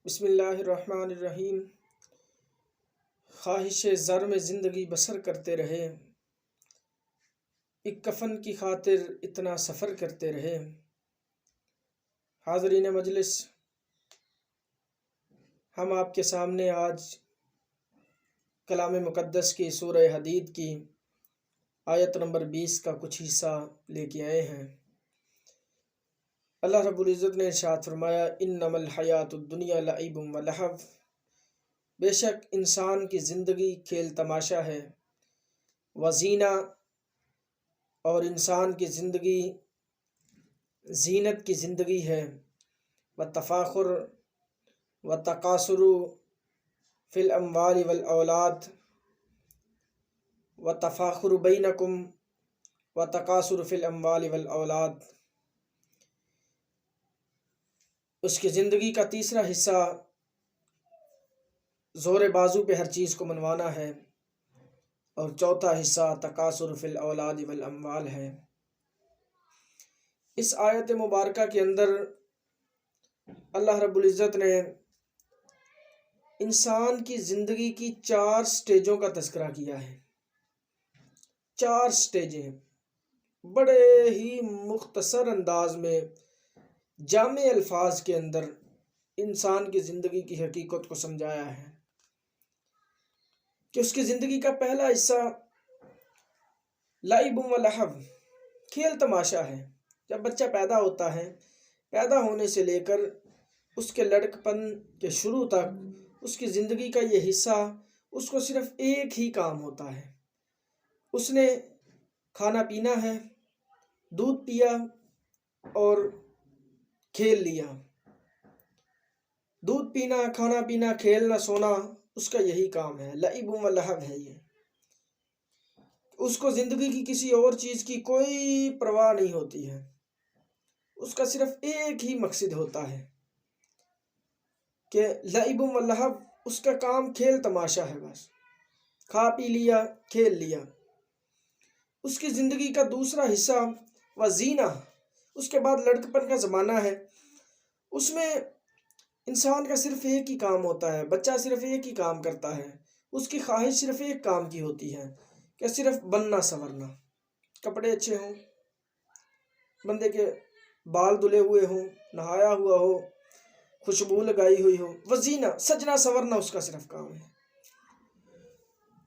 بسم اللہ الرحمن الرحیم۔ خواہش زر میں زندگی بسر کرتے رہے، ایک کفن کی خاطر اتنا سفر کرتے رہے۔ حاضرین مجلس، ہم آپ کے سامنے آج کلام مقدس کی سورہ حدید کی آیت نمبر 20 کا کچھ حصہ لے کے آئے ہیں۔ اللہ رب العزت نے ارشاد فرمایا، انما الحیات الدنیا لعب و لہو، بے شک انسان کی زندگی کھیل تماشا ہے، وزینہ، اور انسان کی زندگی زینت کی زندگی ہے، وتفاخر وتکاثر فی الاموال والاولاد، وتفاخر بینکم وتکاثر فی الاموال والاولاد۔ اس کی زندگی کا تیسرا حصہ زور بازو پہ ہر چیز کو منوانا ہے، اور چوتھا حصہ تکاثر فی الاولاد والاموال ہے۔ اس آیت مبارکہ کے اندر اللہ رب العزت نے انسان کی زندگی کی 4 سٹیجوں کا تذکرہ کیا ہے۔ 4 سٹیجیں بڑے ہی مختصر انداز میں جامع الفاظ کے اندر انسان کی زندگی کی حقیقت کو سمجھایا ہے کہ اس کی زندگی کا پہلا حصہ لعب و لہو، کھیل تماشا ہے۔ جب بچہ پیدا ہوتا ہے، پیدا ہونے سے لے کر اس کے لڑکپن کے شروع تک اس کی زندگی کا یہ حصہ اس کو صرف ایک ہی کام ہوتا ہے، اس نے کھانا پینا ہے، دودھ پیا اور کھیل لیا۔ دودھ پینا، کھانا پینا، کھیلنا، سونا، اس کا یہی کام ہے، لعب و لہو ہے یہ۔ اس کو زندگی کی کسی اور چیز کی کوئی پرواہ نہیں ہوتی ہے، اس کا صرف ایک ہی مقصد ہوتا ہے کہ لعب و لہو، اس کا کام کھیل تماشا ہے، بس کھا پی لیا، کھیل لیا۔ اس کی زندگی کا دوسرا حصہ وزینہ، اس کے بعد لڑکپن کا زمانہ ہے، اس میں انسان کا صرف ایک ہی کام ہوتا ہے، بچہ صرف ایک ہی کام کرتا ہے، اس کی خواہش صرف ایک کام کی ہوتی ہے کہ صرف بننا سنورنا، کپڑے اچھے ہوں، بندے کے بال دھلے ہوئے ہوں، نہایا ہوا ہو، خوشبو لگائی ہوئی ہو، وزینہ، سجنا سنورنا اس کا صرف کام ہے۔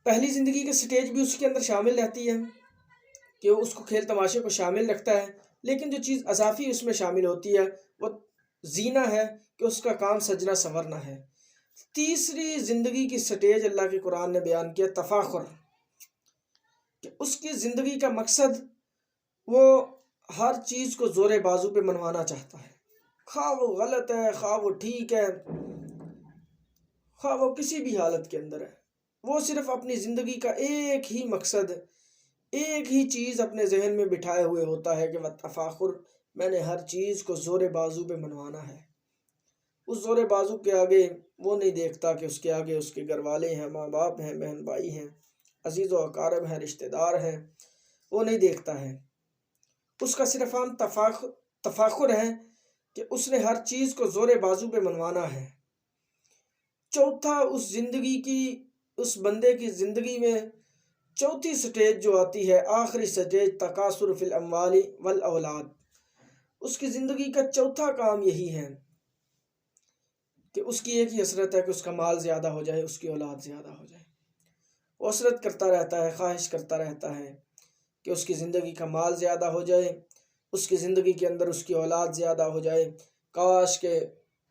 پہلی زندگی کے سٹیج بھی اس کے اندر شامل رہتی ہے کہ وہ اس کو کھیل تماشے کو شامل رکھتا ہے، لیکن جو چیز اضافی اس میں شامل ہوتی ہے وہ زینہ ہے کہ اس کا کام سجنا سنورنا ہے۔ تیسری زندگی کی سٹیج اللہ کے قرآن نے بیان کیا تفاخر، کہ اس کی زندگی کا مقصد وہ ہر چیز کو زور بازو پہ منوانا چاہتا ہے، خواہ وہ غلط ہے، خواہ وہ ٹھیک ہے، خواہ وہ کسی بھی حالت کے اندر ہے، وہ صرف اپنی زندگی کا ایک ہی مقصد، ایک ہی چیز اپنے ذہن میں بٹھائے ہوئے ہوتا ہے کہ وہ تفاخر، میں نے ہر چیز کو زور بازو پہ منوانا ہے۔ اس زور بازو کے آگے وہ نہیں دیکھتا کہ اس کے آگے اس کے گھر والے ہیں، ماں باپ ہیں، بہن بھائی ہیں، عزیز و اقارب ہیں، رشتہ دار ہیں، وہ نہیں دیکھتا ہے۔ اس کا صرف عام تفاخر ہے کہ اس نے ہر چیز کو زور بازو پہ منوانا ہے۔ چوتھا، اس بندے کی زندگی میں چوتھی سٹیج جو آتی ہے، آخری سٹیج تکاثر فی الاموال والاولاد، اس کی زندگی کا چوتھا کام یہی ہے کہ اس کی ایک ہی حسرت ہے کہ اس کا مال زیادہ ہو جائے، اس کی اولاد زیادہ ہو جائے۔ وہ حسرت کرتا رہتا ہے، خواہش کرتا رہتا ہے کہ اس کی زندگی کا مال زیادہ ہو جائے، اس کی زندگی کے اندر اس کی اولاد زیادہ ہو جائے، کاش کہ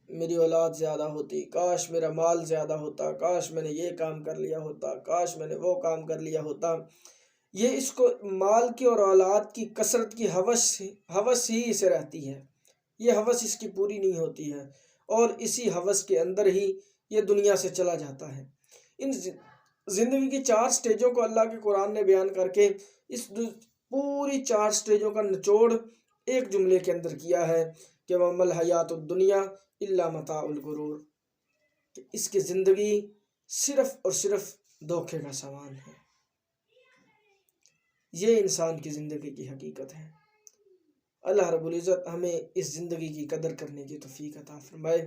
میری اولاد زیادہ ہوتی، کاش میرا مال زیادہ ہوتا، کاش میں نے یہ کام کر لیا ہوتا، کاش میں نے وہ کام کر لیا ہوتا۔ یہ اس کو مال کی اور اولاد کی کثرت کی ہوس ہی اسے رہتی ہے، یہ ہوس اس کی پوری نہیں ہوتی ہے، اور اسی ہوس کے اندر ہی یہ دنیا سے چلا جاتا ہے۔ ان زندگی کی 4 سٹیجوں کو اللہ کے قرآن نے بیان کر کے اس پوری 4 سٹیجوں کا نچوڑ ایک جملے کے اندر کیا ہے کہ وَمَا الْحَيَاةُ الدُّنْيَا إِلَّا مَتَاعُ الْغُرُورِ، کہ اس کی زندگی صرف اور صرف دھوکے کا سامان ہے۔ یہ انسان کی زندگی کی حقیقت ہے۔ اللہ رب العزت ہمیں اس زندگی کی قدر کرنے کی توفیق عطا فرمائے۔